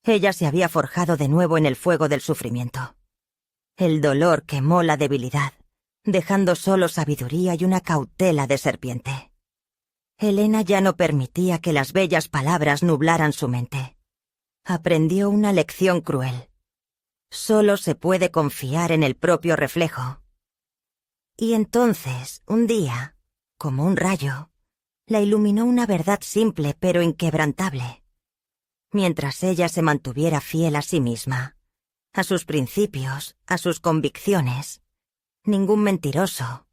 Ella se había forjado de nuevo en el fuego del sufrimiento. El dolor quemó la debilidad, dejando solo sabiduría y una cautela de serpiente. Helena ya no permitía que las bellas palabras nublaran su mente. Aprendió una lección cruel. Solo se puede confiar en el propio reflejo. Y entonces, un día, como un rayo, la iluminó una verdad simple pero inquebrantable. Mientras ella se mantuviera fiel a sí misma, a sus principios, a sus convicciones, ningún mentiroso,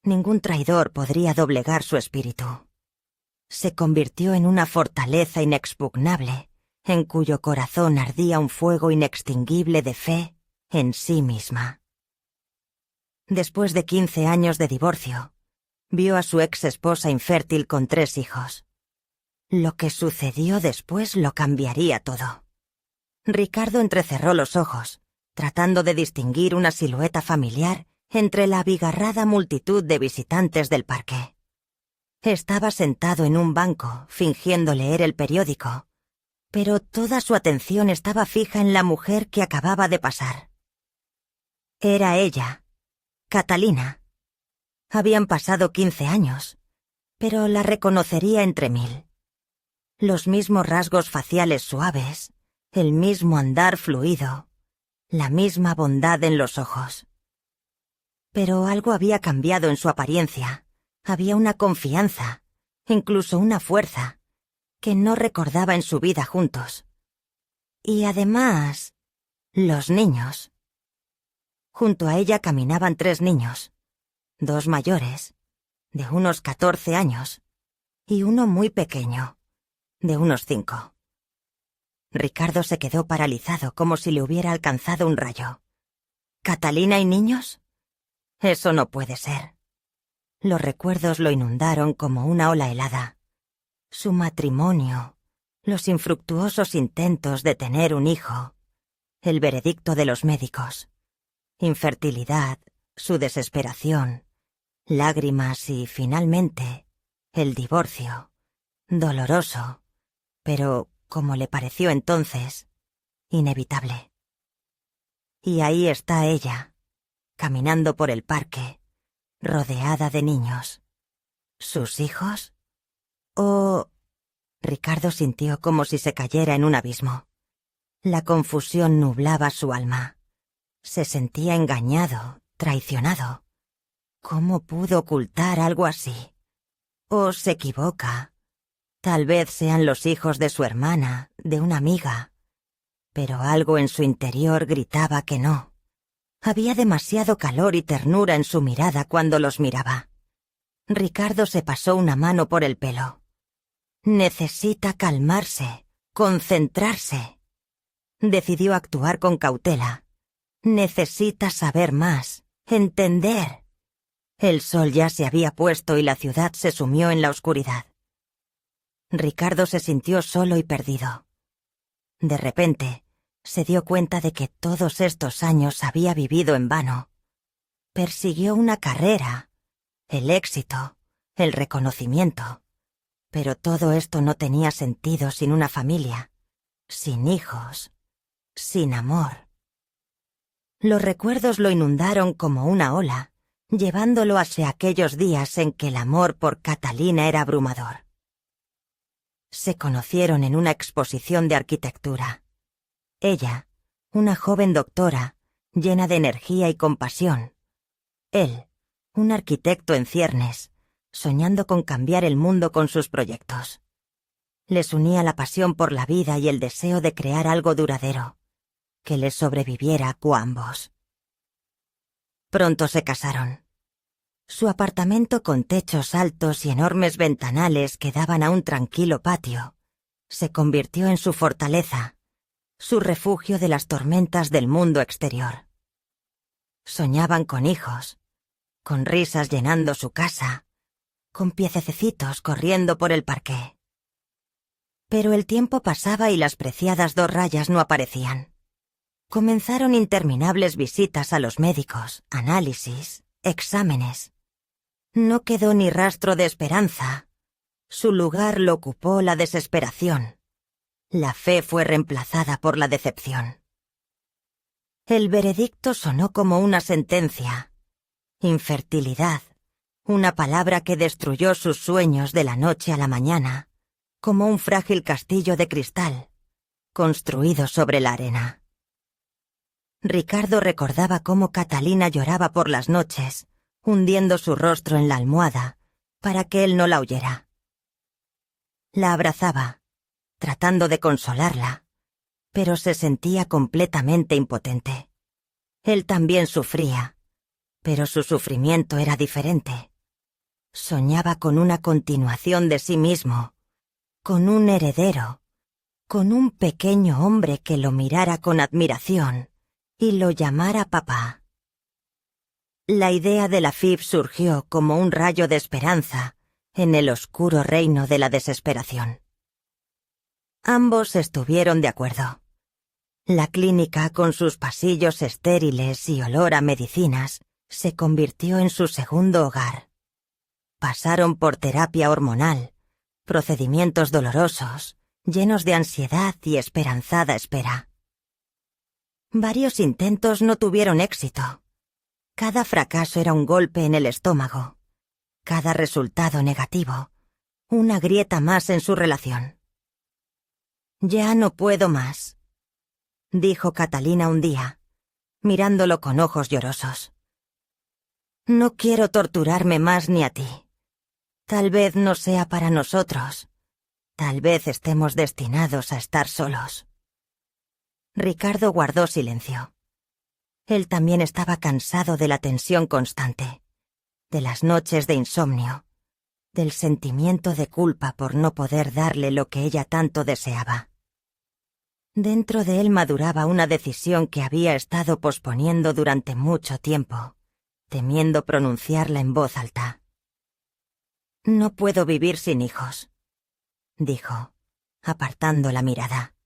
ningún traidor podría doblegar su espíritu. Se convirtió en una fortaleza inexpugnable, en cuyo corazón ardía un fuego inextinguible de fe en sí misma. Después de 15 años de divorcio, vio a su ex esposa infértil con 3 hijos. Lo que sucedió después lo cambiaría todo. Ricardo entrecerró los ojos, tratando de distinguir una silueta familiar entre la abigarrada multitud de visitantes del parque. Estaba sentado en un banco, fingiendo leer el periódico, pero toda su atención estaba fija en la mujer que acababa de pasar. Era ella, Catalina. Habían pasado 15 años, pero la reconocería entre 1000. Los mismos rasgos faciales suaves, el mismo andar fluido, la misma bondad en los ojos. Pero algo había cambiado en su apariencia. Había una confianza, incluso una fuerza, que no recordaba en su vida juntos. Y además, los niños. Junto a ella caminaban 3 niños, 2 mayores, de unos 14 años, y uno muy pequeño, de unos 5. Ricardo se quedó paralizado como si le hubiera alcanzado un rayo. ¿Catalina y niños? Eso no puede ser. Los recuerdos lo inundaron como una ola helada. Su matrimonio, los infructuosos intentos de tener un hijo, el veredicto de los médicos, infertilidad, su desesperación, lágrimas y, finalmente, el divorcio, doloroso, pero, como le pareció entonces, inevitable. Y ahí está ella, caminando por el parque, rodeada de niños. ¿Sus hijos? ¿O...? Ricardo sintió como si se cayera en un abismo. La confusión nublaba su alma. Se sentía engañado, traicionado. ¿Cómo pudo ocultar algo así? ¿O se equivoca? Tal vez sean los hijos de su hermana, de una amiga. Pero algo en su interior gritaba que no. Había demasiado calor y ternura en su mirada cuando los miraba. Ricardo se pasó una mano por el pelo. Necesita calmarse, concentrarse. Decidió actuar con cautela. Necesita saber más, entender. El sol ya se había puesto y la ciudad se sumió en la oscuridad. Ricardo se sintió solo y perdido. De repente, se dio cuenta de que todos estos años había vivido en vano. Persiguió una carrera, el éxito, el reconocimiento. Pero todo esto no tenía sentido sin una familia, sin hijos, sin amor. Los recuerdos lo inundaron como una ola, llevándolo hacia aquellos días en que el amor por Catalina era abrumador. Se conocieron en una exposición de arquitectura. Ella, una joven doctora, llena de energía y compasión. Él, un arquitecto en ciernes, soñando con cambiar el mundo con sus proyectos. Les unía la pasión por la vida y el deseo de crear algo duradero, que les sobreviviera a ambos. Pronto se casaron. Su apartamento con techos altos y enormes ventanales que daban a un tranquilo patio se convirtió en su fortaleza, su refugio de las tormentas del mundo exterior. Soñaban con hijos, con risas llenando su casa, con piececitos corriendo por el parqué. Pero el tiempo pasaba y las preciadas 2 rayas no aparecían. Comenzaron interminables visitas a los médicos, análisis, exámenes. No quedó ni rastro de esperanza. Su lugar lo ocupó la desesperación, La fe fue reemplazada por la decepción. El veredicto sonó como una sentencia. Infertilidad, una palabra que destruyó sus sueños de la noche a la mañana, como un frágil castillo de cristal, construido sobre la arena. Ricardo recordaba cómo Catalina lloraba por las noches, hundiendo su rostro en la almohada, para que él no la oyera. La abrazaba, tratando de consolarla, pero se sentía completamente impotente. Él también sufría, pero su sufrimiento era diferente. Soñaba con una continuación de sí mismo, con un heredero, con un pequeño hombre que lo mirara con admiración y lo llamara papá. La idea de la FIB surgió como un rayo de esperanza en el oscuro reino de la desesperación. Ambos estuvieron de acuerdo. La clínica, con sus pasillos estériles y olor a medicinas, se convirtió en su segundo hogar. Pasaron por terapia hormonal, procedimientos dolorosos, llenos de ansiedad y esperanzada espera. Varios intentos no tuvieron éxito. Cada fracaso era un golpe en el estómago. Cada resultado negativo, una grieta más en su relación. «Ya no puedo más», dijo Catalina un día, mirándolo con ojos llorosos. «No quiero torturarme más ni a ti. Tal vez no sea para nosotros. Tal vez estemos destinados a estar solos». Ricardo guardó silencio. Él también estaba cansado de la tensión constante, de las noches de insomnio, del sentimiento de culpa por no poder darle lo que ella tanto deseaba. Dentro de él maduraba una decisión que había estado posponiendo durante mucho tiempo, temiendo pronunciarla en voz alta. «No puedo vivir sin hijos», dijo, apartando la mirada.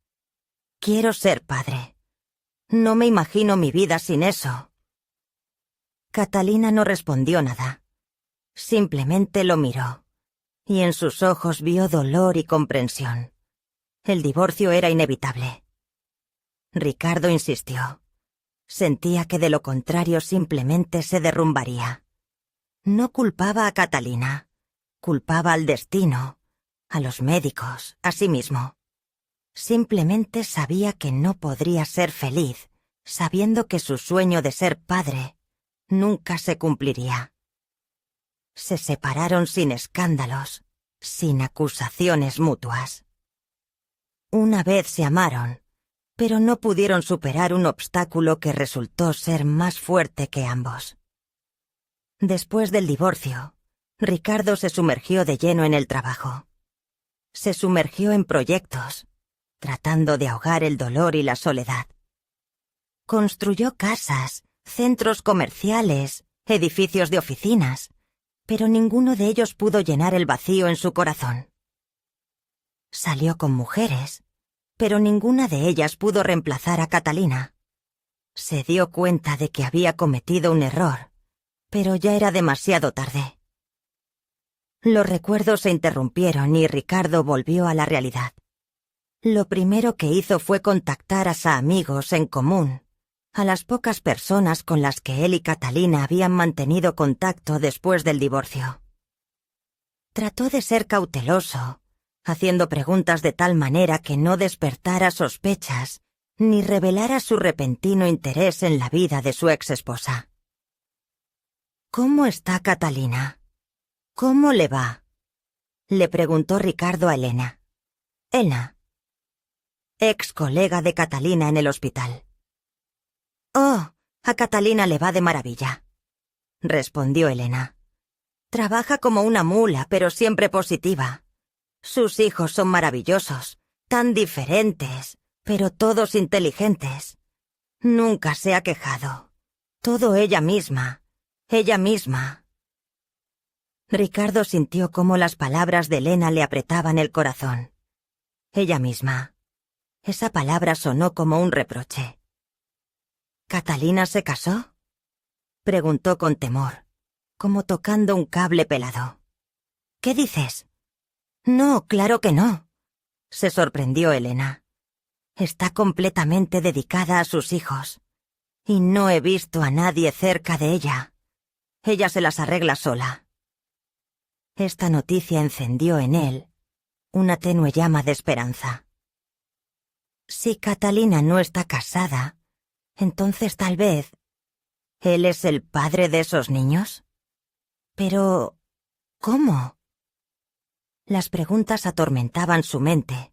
«Quiero ser padre. No me imagino mi vida sin eso». Catalina no respondió nada. Simplemente lo miró, y en sus ojos vio dolor y comprensión. El divorcio era inevitable. Ricardo insistió. Sentía que de lo contrario simplemente se derrumbaría. No culpaba a Catalina, culpaba al destino, a los médicos, a sí mismo. Simplemente sabía que no podría ser feliz, sabiendo que su sueño de ser padre nunca se cumpliría. Se separaron sin escándalos, sin acusaciones mutuas. Una vez se amaron, pero no pudieron superar un obstáculo que resultó ser más fuerte que ambos. Después del divorcio, Ricardo se sumergió de lleno en el trabajo. Se sumergió en proyectos, tratando de ahogar el dolor y la soledad. Construyó casas, centros comerciales, edificios de oficinas, pero ninguno de ellos pudo llenar el vacío en su corazón. Salió con mujeres, pero ninguna de ellas pudo reemplazar a Catalina. Se dio cuenta de que había cometido un error, pero ya era demasiado tarde. Los recuerdos se interrumpieron y Ricardo volvió a la realidad. Lo primero que hizo fue contactar a sus amigos en común, a las pocas personas con las que él y Catalina habían mantenido contacto después del divorcio. Trató de ser cauteloso, haciendo preguntas de tal manera que no despertara sospechas ni revelara su repentino interés en la vida de su exesposa. «¿Cómo está Catalina? ¿Cómo le va?», le preguntó Ricardo a Elena. Elena, ex colega de Catalina en el hospital. «Oh, a Catalina le va de maravilla», respondió Elena. «Trabaja como una mula, pero siempre positiva. Sus hijos son maravillosos, tan diferentes, pero todos inteligentes. Nunca se ha quejado. Todo ella misma, ella misma». Ricardo sintió cómo las palabras de Elena le apretaban el corazón. Ella misma. Esa palabra sonó como un reproche. «¿Catalina se casó?», preguntó con temor, como tocando un cable pelado. «¿Qué dices?». «No, claro que no». se sorprendió Elena. Está completamente dedicada a sus hijos. Y no he visto a nadie cerca de ella. Ella se las arregla sola. Esta noticia encendió en él una tenue llama de esperanza. Si Catalina no está casada, entonces tal vez ¿él es el padre de esos niños? Pero ¿cómo? Las preguntas atormentaban su mente,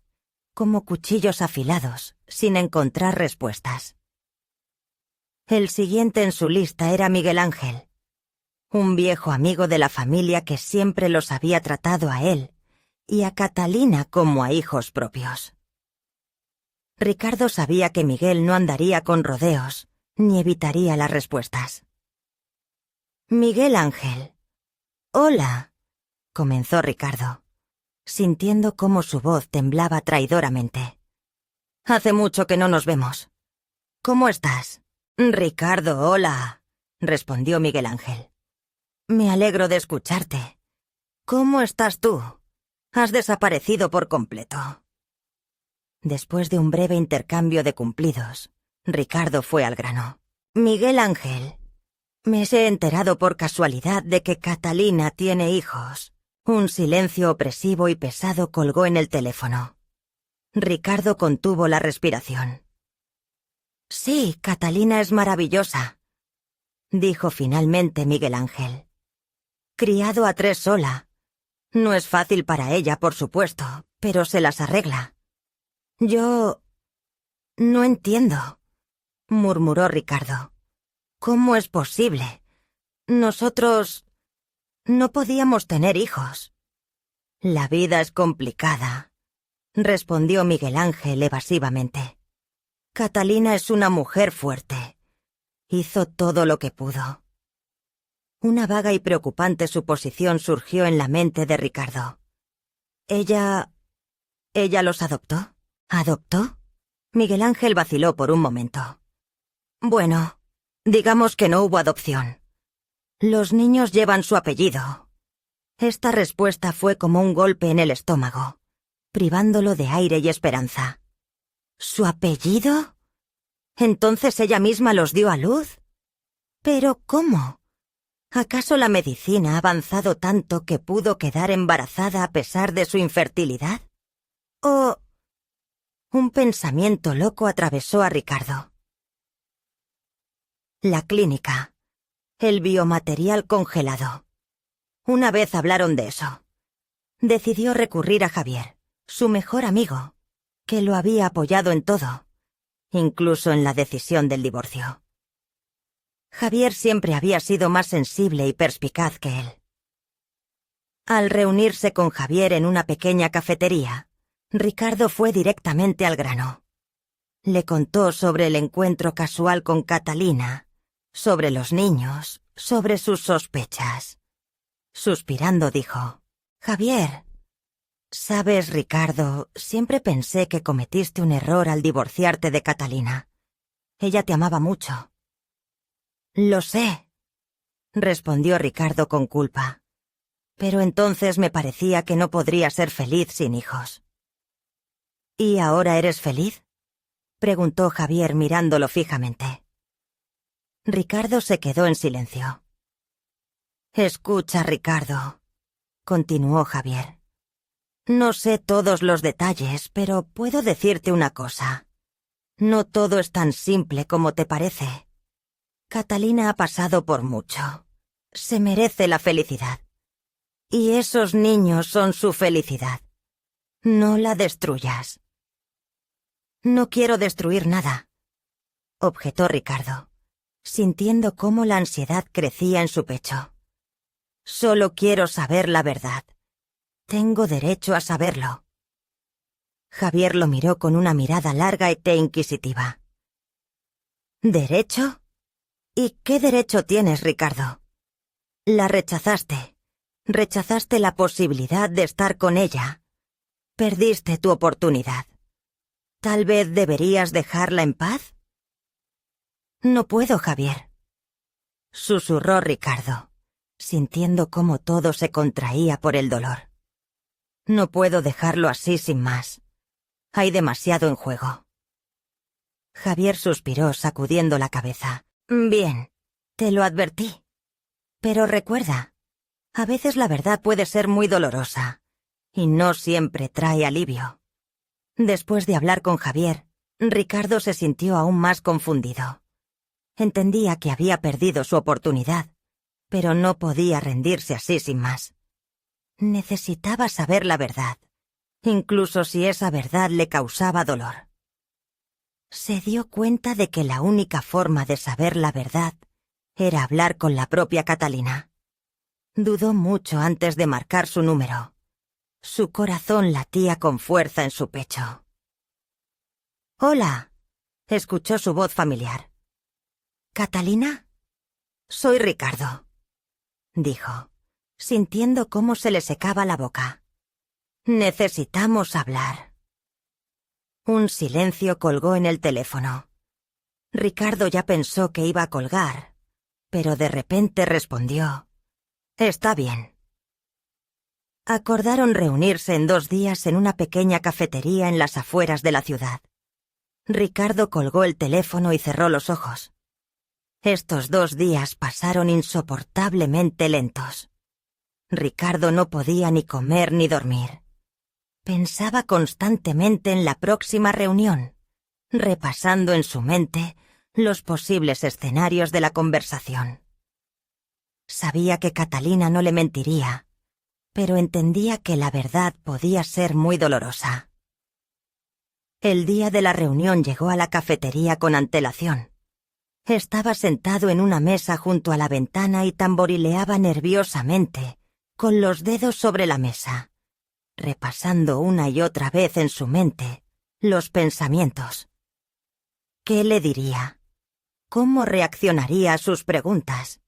como cuchillos afilados, sin encontrar respuestas. El siguiente en su lista era Miguel Ángel, un viejo amigo de la familia que siempre los había tratado a él y a Catalina como a hijos propios. Ricardo sabía que Miguel no andaría con rodeos, ni evitaría las respuestas. Miguel Ángel. Hola, comenzó Ricardo, sintiendo cómo su voz temblaba traidoramente. Hace mucho que no nos vemos. ¿Cómo estás? Ricardo, hola, respondió Miguel Ángel. Me alegro de escucharte. ¿Cómo estás tú? Has desaparecido por completo. Después de un breve intercambio de cumplidos, Ricardo fue al grano. Miguel Ángel, me he enterado por casualidad de que Catalina tiene hijos. Un silencio opresivo y pesado colgó en el teléfono. Ricardo contuvo la respiración. Sí, Catalina es maravillosa, dijo finalmente Miguel Ángel. Criado a 3 sola. No es fácil para ella, por supuesto, pero se las arregla. Yo no entiendo, murmuró Ricardo. ¿Cómo es posible? Nosotros no podíamos tener hijos. La vida es complicada, respondió Miguel Ángel evasivamente. Catalina es una mujer fuerte. Hizo todo lo que pudo. Una vaga y preocupante suposición surgió en la mente de Ricardo. ¿Ella los adoptó? ¿Adoptó? Miguel Ángel vaciló por un momento. Bueno, digamos que no hubo adopción. Los niños llevan su apellido. Esta respuesta fue como un golpe en el estómago, privándolo de aire y esperanza. ¿Su apellido? ¿Entonces ella misma los dio a luz? ¿Pero cómo? ¿Acaso la medicina ha avanzado tanto que pudo quedar embarazada a pesar de su infertilidad? ¿O...? Un pensamiento loco atravesó a Ricardo. La clínica. El biomaterial congelado. Una vez hablaron de eso. Decidió recurrir a Javier, su mejor amigo, que lo había apoyado en todo, incluso en la decisión del divorcio. Javier siempre había sido más sensible y perspicaz que él. Al reunirse con Javier en una pequeña cafetería, Ricardo fue directamente al grano. Le contó sobre el encuentro casual con Catalina, sobre los niños, sobre sus sospechas. Suspirando dijo: Javier, sabes, Ricardo, siempre pensé que cometiste un error al divorciarte de Catalina. Ella te amaba mucho. Lo sé, respondió Ricardo con culpa. Pero entonces me parecía que no podría ser feliz sin hijos. ¿Y ahora eres feliz?, preguntó Javier mirándolo fijamente. Ricardo se quedó en silencio. Escucha, Ricardo, continuó Javier. No sé todos los detalles, pero puedo decirte una cosa. No todo es tan simple como te parece. Catalina ha pasado por mucho. Se merece la felicidad. Y esos niños son su felicidad. No la destruyas. No quiero destruir nada, objetó Ricardo, sintiendo cómo la ansiedad crecía en su pecho. Solo quiero saber la verdad. Tengo derecho a saberlo. Javier lo miró con una mirada larga e inquisitiva. ¿Derecho? ¿Y qué derecho tienes, Ricardo? La rechazaste. Rechazaste la posibilidad de estar con ella. Perdiste tu oportunidad. ¿Tal vez deberías dejarla en paz? No puedo, Javier, susurró Ricardo, sintiendo cómo todo se contraía por el dolor. No puedo dejarlo así sin más. Hay demasiado en juego. Javier suspiró sacudiendo la cabeza. Bien, te lo advertí. Pero recuerda, a veces la verdad puede ser muy dolorosa, y no siempre trae alivio. Después de hablar con Javier, Ricardo se sintió aún más confundido. Entendía que había perdido su oportunidad, pero no podía rendirse así sin más. Necesitaba saber la verdad, incluso si esa verdad le causaba dolor. Se dio cuenta de que la única forma de saber la verdad era hablar con la propia Catalina. Dudó mucho antes de marcar su número. Su corazón latía con fuerza en su pecho. «Hola», escuchó su voz familiar. «¿Catalina?» «Soy Ricardo», dijo, sintiendo cómo se le secaba la boca. «Necesitamos hablar». Un silencio colgó en el teléfono. Ricardo ya pensó que iba a colgar, pero de repente respondió: «Está bien». Acordaron reunirse en 2 días en una pequeña cafetería en las afueras de la ciudad. Ricardo colgó el teléfono y cerró los ojos. Estos 2 días pasaron insoportablemente lentos. Ricardo no podía ni comer ni dormir. Pensaba constantemente en la próxima reunión, repasando en su mente los posibles escenarios de la conversación. Sabía que Catalina no le mentiría, pero entendía que la verdad podía ser muy dolorosa. El día de la reunión llegó a la cafetería con antelación. Estaba sentado en una mesa junto a la ventana y tamborileaba nerviosamente, con los dedos sobre la mesa, repasando una y otra vez en su mente los pensamientos. ¿Qué le diría? ¿Cómo reaccionaría a sus preguntas?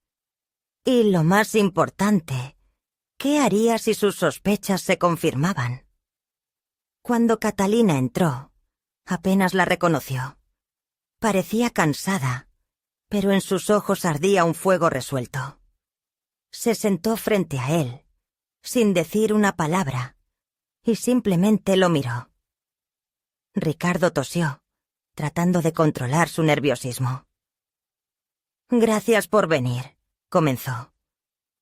Y lo más importante, ¿qué haría si sus sospechas se confirmaban? Cuando Catalina entró, apenas la reconoció. Parecía cansada, pero en sus ojos ardía un fuego resuelto. Se sentó frente a él, sin decir una palabra, y simplemente lo miró. Ricardo tosió, tratando de controlar su nerviosismo. «Gracias por venir», comenzó.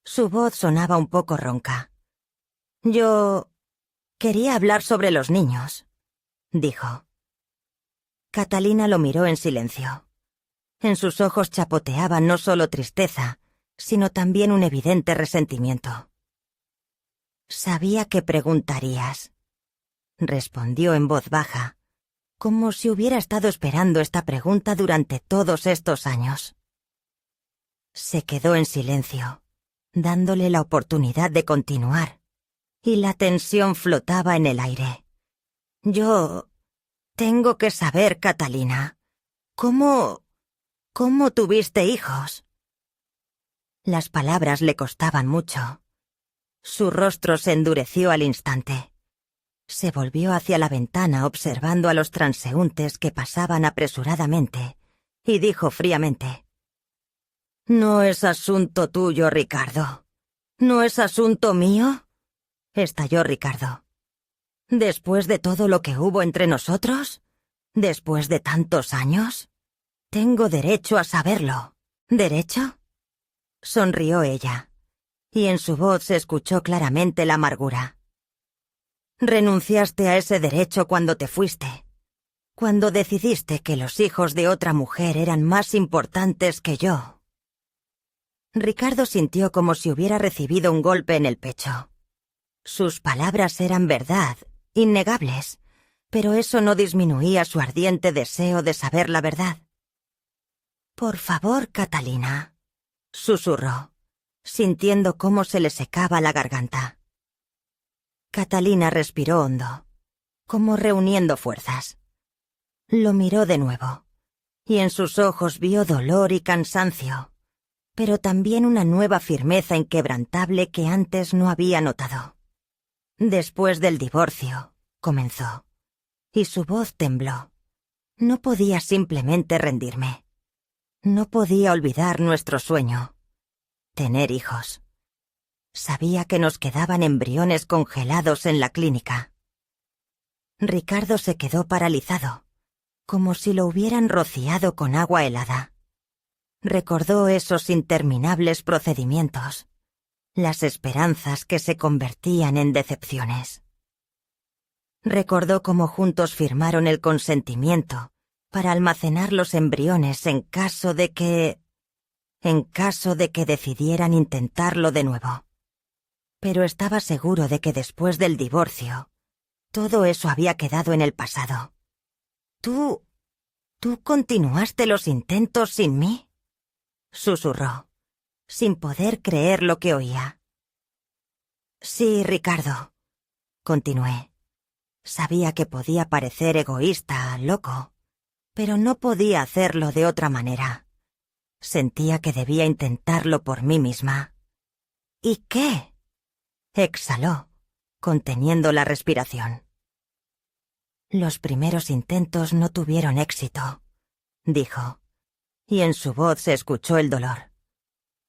Su voz sonaba un poco ronca. «Yo quería hablar sobre los niños», dijo. Catalina lo miró en silencio. En sus ojos chapoteaba no solo tristeza, sino también un evidente resentimiento. «Sabía que preguntarías», respondió en voz baja, como si hubiera estado esperando esta pregunta durante todos estos años. Se quedó en silencio, dándole la oportunidad de continuar, y la tensión flotaba en el aire. «Yo tengo que saber, Catalina, ¿cómo tuviste hijos?» Las palabras le costaban mucho. Su rostro se endureció al instante. Se volvió hacia la ventana observando a los transeúntes que pasaban apresuradamente, y dijo fríamente: «¿No es asunto tuyo, Ricardo? ¿No es asunto mío?», estalló Ricardo. «¿Después de todo lo que hubo entre nosotros? ¿Después de tantos años? Tengo derecho a saberlo. ¿Derecho?». Sonrió ella, y en su voz se escuchó claramente la amargura. «Renunciaste a ese derecho cuando te fuiste, cuando decidiste que los hijos de otra mujer eran más importantes que yo». Ricardo sintió como si hubiera recibido un golpe en el pecho. Sus palabras eran verdad, innegables, pero eso no disminuía su ardiente deseo de saber la verdad. «Por favor, Catalina», susurró, sintiendo cómo se le secaba la garganta. Catalina respiró hondo, como reuniendo fuerzas. Lo miró de nuevo, y en sus ojos vio dolor y cansancio, pero también una nueva firmeza inquebrantable que antes no había notado. «Después del divorcio», comenzó, y su voz tembló. «No podía simplemente rendirme. No podía olvidar nuestro sueño: tener hijos. Sabía que nos quedaban embriones congelados en la clínica. Ricardo se quedó paralizado, como si lo hubieran rociado con agua helada. Recordó esos interminables procedimientos, las esperanzas que se convertían en decepciones. Recordó cómo juntos firmaron el consentimiento para almacenar los embriones en caso de que decidieran intentarlo de nuevo. Pero estaba seguro de que después del divorcio, todo eso había quedado en el pasado. ¿Tú continuaste los intentos sin mí?», susurró, sin poder creer lo que oía. «Sí, Ricardo», continué. Sabía que podía parecer egoísta, loco, pero no podía hacerlo de otra manera. Sentía que debía intentarlo por mí misma. «¿Y qué?», exhaló, conteniendo la respiración. «Los primeros intentos no tuvieron éxito», dijo, y en su voz se escuchó el dolor.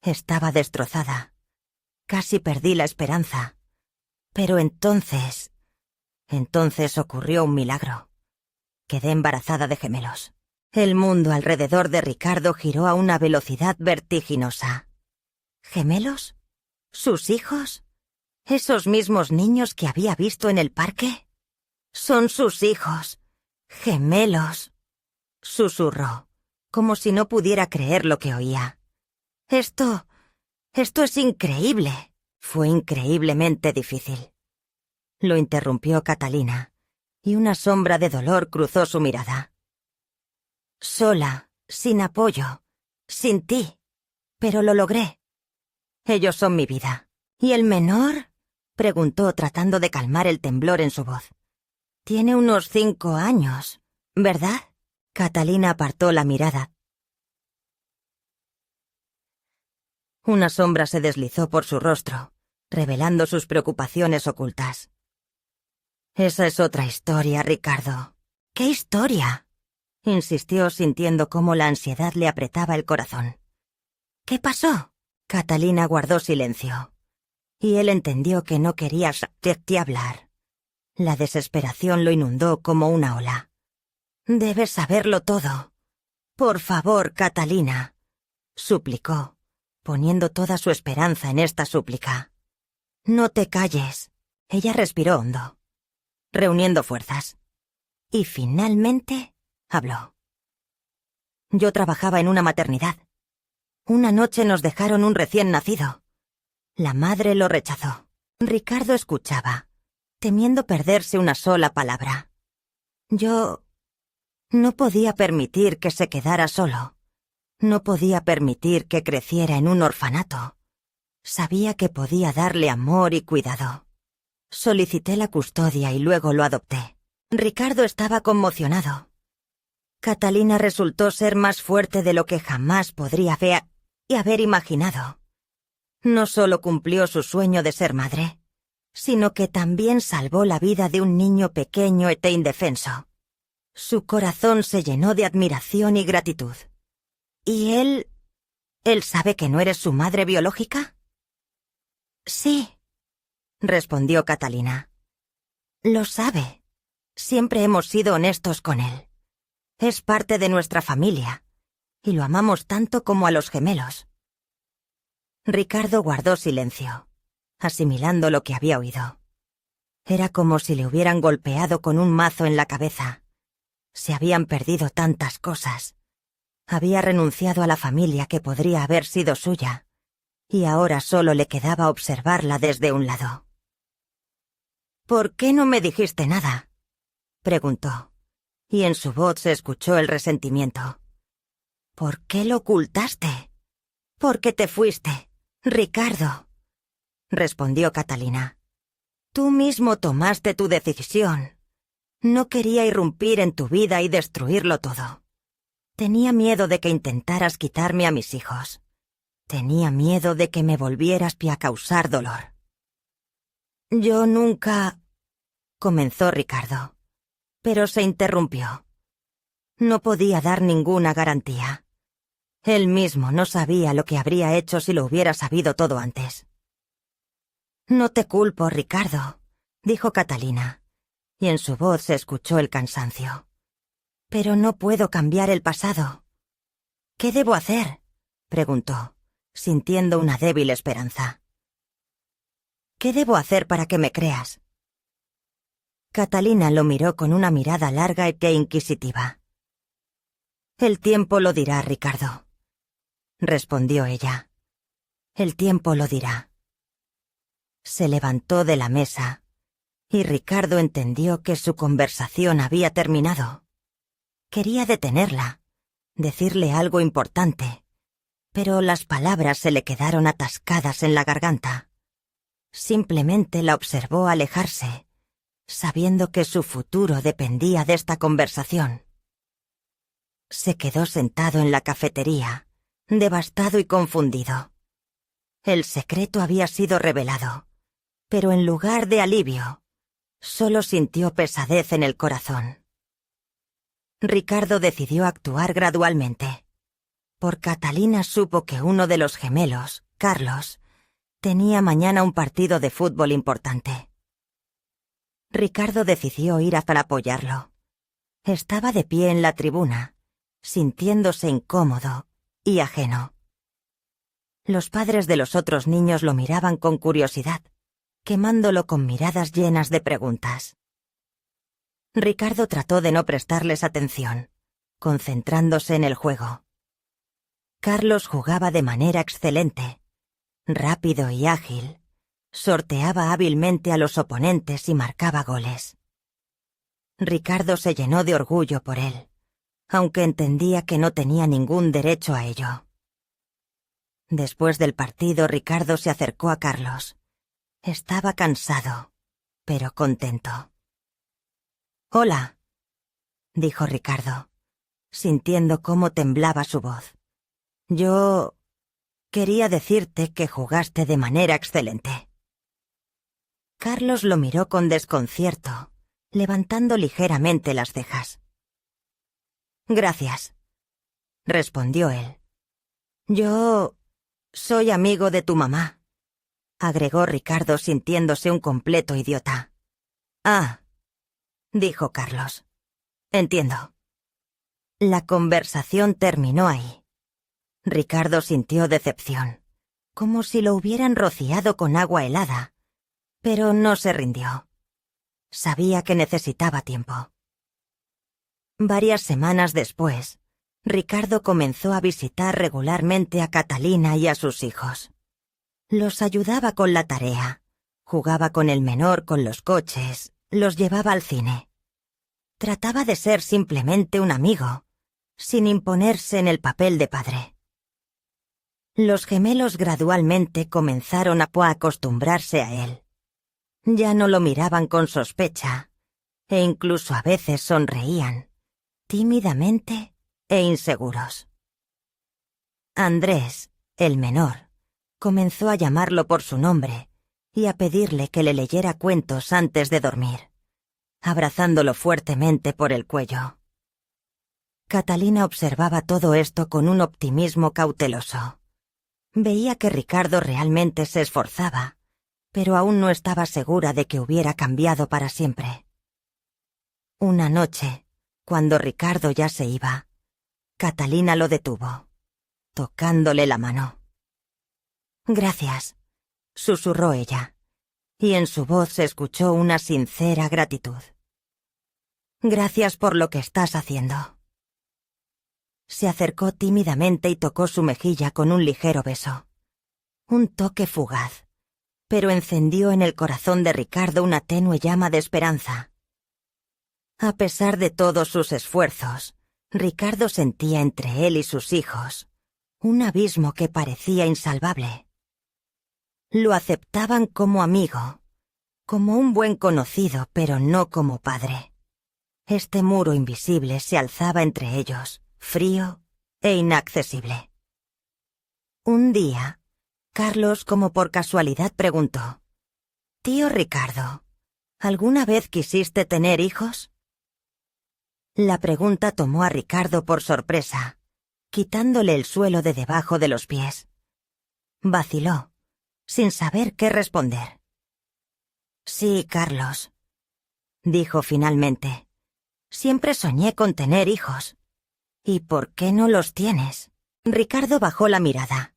Estaba destrozada. Casi perdí la esperanza. Pero entonces ocurrió un milagro. Quedé embarazada de gemelos. El mundo alrededor de Ricardo giró a una velocidad vertiginosa. ¿Gemelos? ¿Sus hijos? ¿Esos mismos niños que había visto en el parque? Son sus hijos. Gemelos. Susurró, como si no pudiera creer lo que oía. Esto es increíble. Fue increíblemente difícil. Lo interrumpió Catalina, y una sombra de dolor cruzó su mirada. Sola, sin apoyo, sin ti, pero lo logré. Ellos son mi vida. ¿Y el menor?, preguntó tratando de calmar el temblor en su voz. Tiene unos 5 años, ¿verdad? Catalina apartó la mirada. Una sombra se deslizó por su rostro, revelando sus preocupaciones ocultas. Esa es otra historia, Ricardo. ¿Qué historia?, insistió, sintiendo cómo la ansiedad le apretaba el corazón. ¿Qué pasó? Catalina guardó silencio, y él entendió que no quería hablar. La desesperación lo inundó como una ola. Debes saberlo todo. Por favor, Catalina, suplicó, poniendo toda su esperanza en esta súplica. No te calles. Ella respiró hondo, reuniendo fuerzas. Y finalmente habló. Yo trabajaba en una maternidad. Una noche nos dejaron un recién nacido. La madre lo rechazó. Ricardo escuchaba, temiendo perderse una sola palabra. Yo no podía permitir que se quedara solo. No podía permitir que creciera en un orfanato. Sabía que podía darle amor y cuidado. Solicité la custodia y luego lo adopté. Ricardo estaba conmocionado. Catalina resultó ser más fuerte de lo que jamás podría haber imaginado. No solo cumplió su sueño de ser madre, sino que también salvó la vida de un niño pequeño e indefenso. Su corazón se llenó de admiración y gratitud. ¿Y él sabe que no eres su madre biológica? Sí, respondió Catalina. Lo sabe. Siempre hemos sido honestos con él. Es parte de nuestra familia, y lo amamos tanto como a los gemelos. Ricardo guardó silencio, asimilando lo que había oído. Era como si le hubieran golpeado con un mazo en la cabeza. Se habían perdido tantas cosas. Había renunciado a la familia que podría haber sido suya, y ahora solo le quedaba observarla desde un lado. ¿Por qué no me dijiste nada?, preguntó, y en su voz se escuchó el resentimiento. ¿Por qué lo ocultaste? ¿Por qué te fuiste, Ricardo?, respondió Catalina. Tú mismo tomaste tu decisión. No quería irrumpir en tu vida y destruirlo todo. Tenía miedo de que intentaras quitarme a mis hijos. Tenía miedo de que me volvieras a causar dolor. Yo nunca... comenzó Ricardo, pero se interrumpió. No podía dar ninguna garantía. Él mismo no sabía lo que habría hecho si lo hubiera sabido todo antes. No te culpo, Ricardo, dijo Catalina, y en su voz se escuchó el cansancio. «Pero no puedo cambiar el pasado». «¿Qué debo hacer?», preguntó, sintiendo una débil esperanza. «¿Qué debo hacer para que me creas?». Catalina lo miró con una mirada larga e inquisitiva. «El tiempo lo dirá, Ricardo», respondió ella. «El tiempo lo dirá». Se levantó de la mesa, y Ricardo entendió que su conversación había terminado. Quería detenerla, decirle algo importante, pero las palabras se le quedaron atascadas en la garganta. Simplemente la observó alejarse, sabiendo que su futuro dependía de esta conversación. Se quedó sentado en la cafetería, devastado y confundido. El secreto había sido revelado, pero en lugar de alivio, solo sintió pesadez en el corazón. Ricardo decidió actuar gradualmente. Por Catalina supo que uno de los gemelos, Carlos, tenía mañana un partido de fútbol importante. Ricardo decidió ir para apoyarlo. Estaba de pie en la tribuna, sintiéndose incómodo y ajeno. Los padres de los otros niños lo miraban con curiosidad, quemándolo con miradas llenas de preguntas. Ricardo trató de no prestarles atención, concentrándose en el juego. Carlos jugaba de manera excelente, rápido y ágil, sorteaba hábilmente a los oponentes y marcaba goles. Ricardo se llenó de orgullo por él, aunque entendía que no tenía ningún derecho a ello. Después del partido, Ricardo se acercó a Carlos. Estaba cansado, pero contento. «Hola», dijo Ricardo, sintiendo cómo temblaba su voz. «Yo quería decirte que jugaste de manera excelente». Carlos lo miró con desconcierto, levantando ligeramente las cejas. «Gracias», respondió él. «Yo soy amigo de tu mamá», agregó Ricardo sintiéndose un completo idiota. «Ah», dijo Carlos. «Entiendo». La conversación terminó ahí. Ricardo sintió decepción, como si lo hubieran rociado con agua helada, pero no se rindió. Sabía que necesitaba tiempo. Varias semanas después, Ricardo comenzó a visitar regularmente a Catalina y a sus hijos. Los ayudaba con la tarea, jugaba con el menor con los coches, los llevaba al cine. Trataba de ser simplemente un amigo, sin imponerse en el papel de padre. Los gemelos gradualmente comenzaron a acostumbrarse a él. Ya no lo miraban con sospecha, e incluso a veces sonreían, tímidamente e inseguros. Andrés, el menor, comenzó a llamarlo por su nombre y a pedirle que le leyera cuentos antes de dormir, abrazándolo fuertemente por el cuello. Catalina observaba todo esto con un optimismo cauteloso. Veía que Ricardo realmente se esforzaba, pero aún no estaba segura de que hubiera cambiado para siempre. Una noche, cuando Ricardo ya se iba, Catalina lo detuvo, tocándole la mano. «Gracias», susurró ella, y en su voz se escuchó una sincera gratitud. «Gracias por lo que estás haciendo». Se acercó tímidamente y tocó su mejilla con un ligero beso. Un toque fugaz, pero encendió en el corazón de Ricardo una tenue llama de esperanza. A pesar de todos sus esfuerzos, Ricardo sentía entre él y sus hijos un abismo que parecía insalvable. Lo aceptaban como amigo, como un buen conocido, pero no como padre. Este muro invisible se alzaba entre ellos, frío e inaccesible. Un día, Carlos, como por casualidad, preguntó: «Tío Ricardo, ¿alguna vez quisiste tener hijos?» La pregunta tomó a Ricardo por sorpresa, quitándole el suelo de debajo de los pies. Vaciló, sin saber qué responder. «Sí, Carlos», dijo finalmente. Siempre soñé con tener hijos. ¿Y por qué no los tienes? Ricardo bajó la mirada,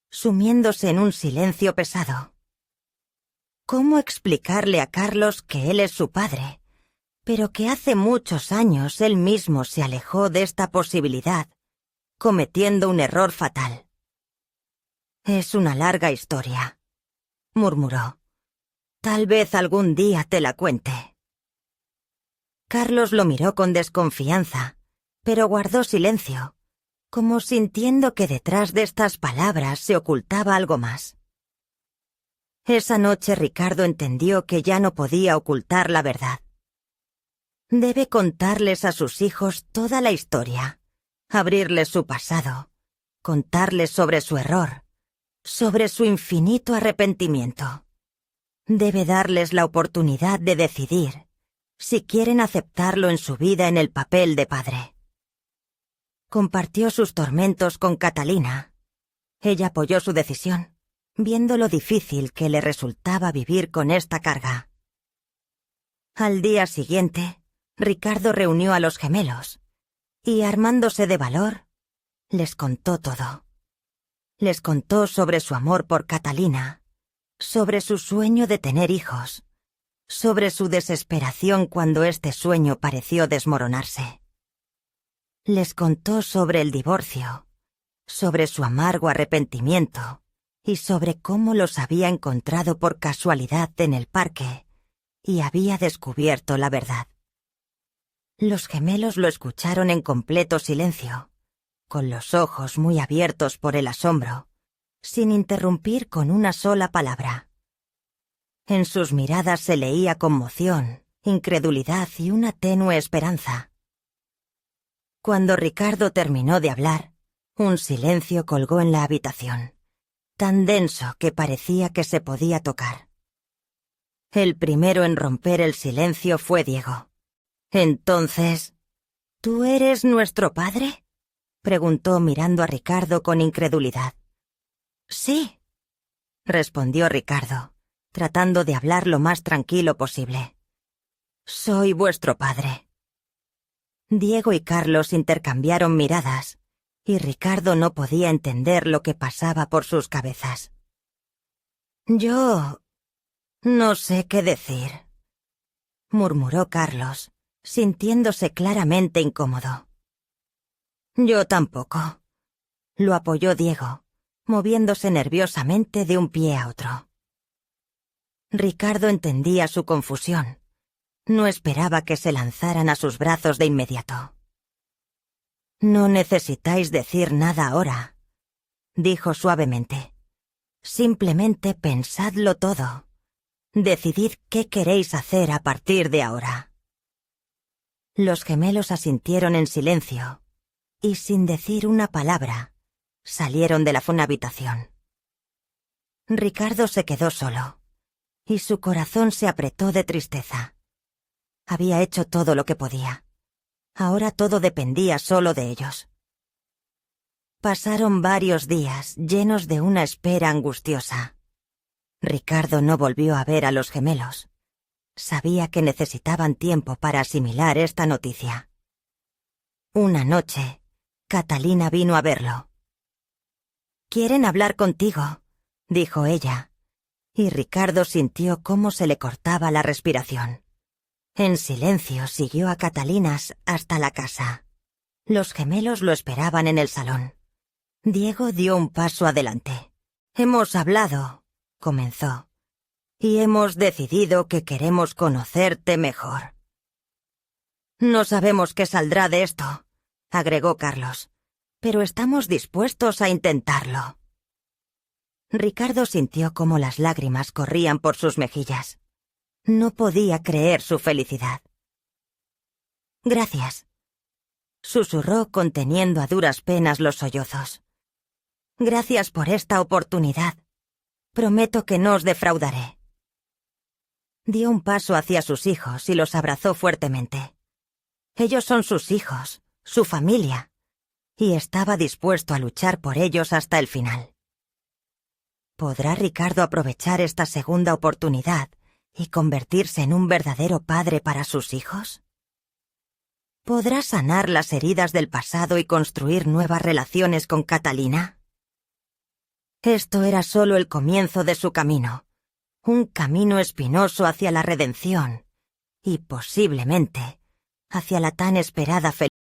sumiéndose en un silencio pesado. ¿Cómo explicarle a Carlos que él es su padre, pero que hace muchos años él mismo se alejó de esta posibilidad, cometiendo un error fatal? Es una larga historia, murmuró. Tal vez algún día te la cuente. Carlos lo miró con desconfianza, pero guardó silencio, como sintiendo que detrás de estas palabras se ocultaba algo más. Esa noche Ricardo entendió que ya no podía ocultar la verdad. Debe contarles a sus hijos toda la historia, abrirles su pasado, contarles sobre su error, sobre su infinito arrepentimiento. Debe darles la oportunidad de decidir si quieren aceptarlo en su vida en el papel de padre. Compartió sus tormentos con Catalina. Ella apoyó su decisión, viendo lo difícil que le resultaba vivir con esta carga. Al día siguiente, Ricardo reunió a los gemelos y, armándose de valor, les contó todo. Les contó sobre su amor por Catalina, sobre su sueño de tener hijos, sobre su desesperación cuando este sueño pareció desmoronarse. Les contó sobre el divorcio, sobre su amargo arrepentimiento y sobre cómo los había encontrado por casualidad en el parque y había descubierto la verdad. Los gemelos lo escucharon en completo silencio, con los ojos muy abiertos por el asombro, sin interrumpir con una sola palabra. En sus miradas se leía conmoción, incredulidad y una tenue esperanza. Cuando Ricardo terminó de hablar, un silencio colgó en la habitación, tan denso que parecía que se podía tocar. El primero en romper el silencio fue Diego. Entonces, ¿tú eres nuestro padre?, preguntó mirando a Ricardo con incredulidad. Sí, respondió Ricardo, tratando de hablar lo más tranquilo posible. Soy vuestro padre. Diego y Carlos intercambiaron miradas, y Ricardo no podía entender lo que pasaba por sus cabezas. Yo no sé qué decir, murmuró Carlos, sintiéndose claramente incómodo. Yo tampoco, lo apoyó Diego, moviéndose nerviosamente de un pie a otro. Ricardo entendía su confusión. No esperaba que se lanzaran a sus brazos de inmediato. No necesitáis decir nada ahora, dijo suavemente. Simplemente pensadlo todo. Decidid qué queréis hacer a partir de ahora. Los gemelos asintieron en silencio y, sin decir una palabra, salieron de la habitación. Ricardo se quedó solo, y su corazón se apretó de tristeza. Había hecho todo lo que podía. Ahora todo dependía solo de ellos. Pasaron varios días llenos de una espera angustiosa. Ricardo no volvió a ver a los gemelos. Sabía que necesitaban tiempo para asimilar esta noticia. Una noche, Catalina vino a verlo. «Quieren hablar contigo», dijo ella, y Ricardo sintió cómo se le cortaba la respiración. En silencio siguió a Catalina hasta la casa. Los gemelos lo esperaban en el salón. Diego dio un paso adelante. «Hemos hablado», comenzó, «y hemos decidido que queremos conocerte mejor». «No sabemos qué saldrá de esto», agregó Carlos, «pero estamos dispuestos a intentarlo». Ricardo sintió cómo las lágrimas corrían por sus mejillas. No podía creer su felicidad. «Gracias», susurró conteniendo a duras penas los sollozos. «Gracias por esta oportunidad. Prometo que no os defraudaré». Dio un paso hacia sus hijos y los abrazó fuertemente. Ellos son sus hijos, su familia, y estaba dispuesto a luchar por ellos hasta el final. ¿Podrá Ricardo aprovechar esta segunda oportunidad y convertirse en un verdadero padre para sus hijos? ¿Podrá sanar las heridas del pasado y construir nuevas relaciones con Catalina? Esto era solo el comienzo de su camino, un camino espinoso hacia la redención y, posiblemente, hacia la tan esperada felicidad.